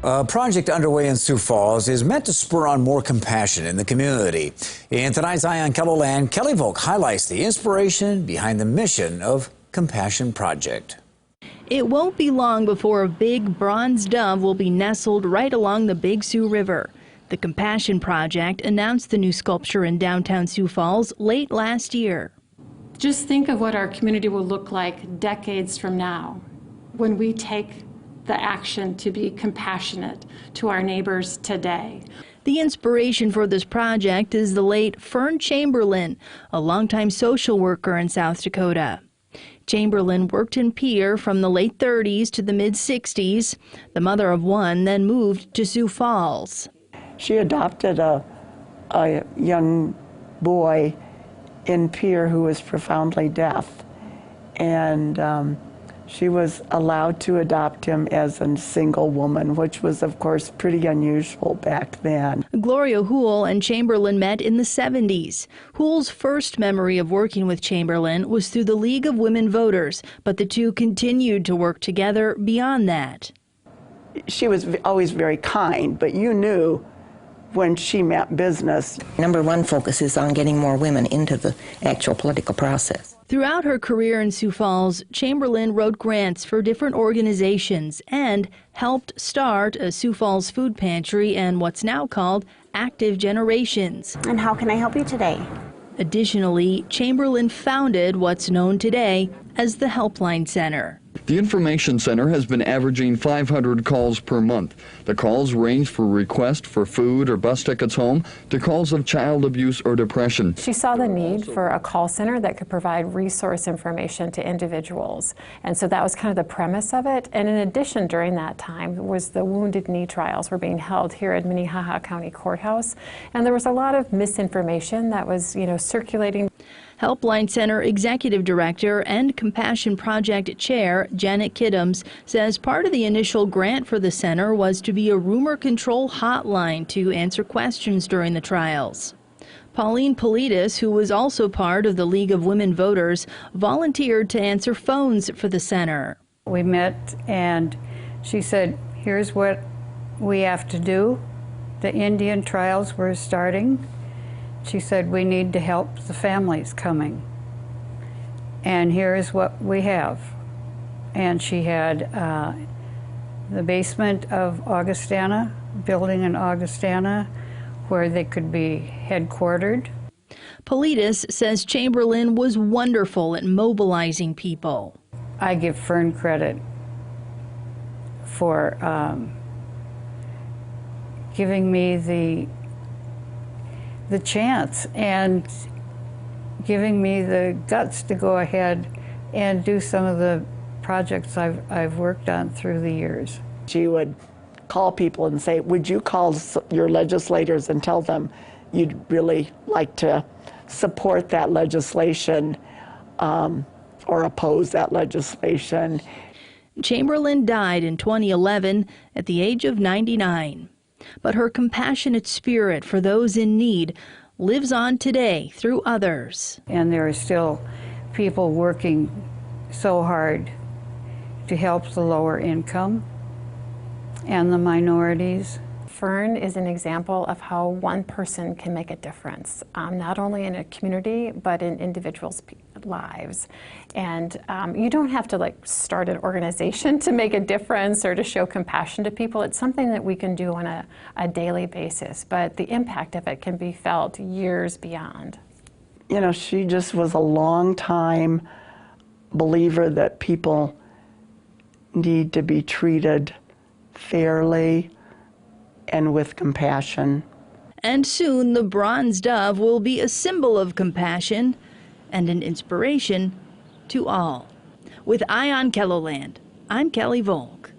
A project underway in Sioux Falls is meant to spur on more compassion in the community. In tonight's Eye on KELOLAND, Kelly Volk highlights the inspiration behind the mission of Compassion Project. It won't be long before a big bronze dove will be nestled right along the Big Sioux River. The Compassion Project announced the new sculpture in downtown Sioux Falls late last year. Just think of what our community will look like decades from now when we take the action to be compassionate to our neighbors today. The inspiration for this project is the late Fern Chamberlain, a longtime social worker in South Dakota. Chamberlain worked in Pierre from the late 30s to the mid-60s. The mother of one then moved to Sioux Falls. She adopted a young boy in Pierre who was profoundly deaf, and she was allowed to adopt him as a single woman, which was, of course, pretty unusual back then. Gloria Houle and Chamberlain met in the 70s. Houle's first memory of working with Chamberlain was through the League of Women Voters, but the two continued to work together beyond that. She was always very kind, but you knew when she meant business. Number one focus is on getting more women into the actual political process. Throughout her career in Sioux Falls, Chamberlain wrote grants for different organizations and helped start a Sioux Falls food pantry and what's now called Active Generations. And how can I help you today? Additionally, Chamberlain founded what's known today as the Helpline Center. The Information Center has been averaging 500 calls per month. The calls range from requests for food or bus tickets home to calls of child abuse or depression. She saw the need for a call center that could provide resource information to individuals. And so that was kind of the premise of it. And in addition, during that time, was the Wounded Knee trials were being held here at Minnehaha County Courthouse. And there was a lot of misinformation that was, circulating. Helpline Center Executive Director and Compassion Project Chair Janet Kidhams says part of the initial grant for the center was to be a rumor control hotline to answer questions during the trials. Pauline Politis, who was also part of the League of Women Voters, volunteered to answer phones for the center. We met and she said, here's what we have to do. The Indian trials were starting. She said, we need to help the families coming. And here is what we have. And she had the basement of Augustana, building in Augustana, where they could be headquartered. Politis says Chamberlain was wonderful at mobilizing people. I give Fern credit for giving me the chance and giving me the guts to go ahead and do some of the projects I've worked on through the years. She would call people and say, would you call your legislators and tell them you'd really like to support that legislation or oppose that legislation. Chamberlain died in 2011 at the age of 99. But her compassionate spirit for those in need lives on today through others. And there are still people working so hard to help the lower income and the minorities. Fern is an example of how one person can make a difference, not only in a community, but in individuals' lives. And you don't have to start an organization to make a difference or to show compassion to people. It's something that we can do on a daily basis, but the impact of it can be felt years beyond. She just was a long-time believer that people need to be treated fairly and with compassion. And soon the bronze dove will be a symbol of compassion and an inspiration to all. With Eye on KELOLAND, I'm Kelly Volk.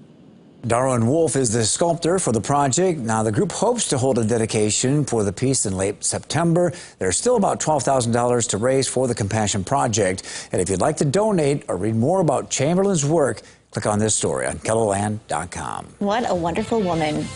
Darwin Wolf is the sculptor for the project. Now, the group hopes to hold a dedication for the piece in late September. There's still about $12,000 to raise for the Compassion Project. And if you'd like to donate or read more about Chamberlain's work, click on this story on KELOLAND.com. What a wonderful woman.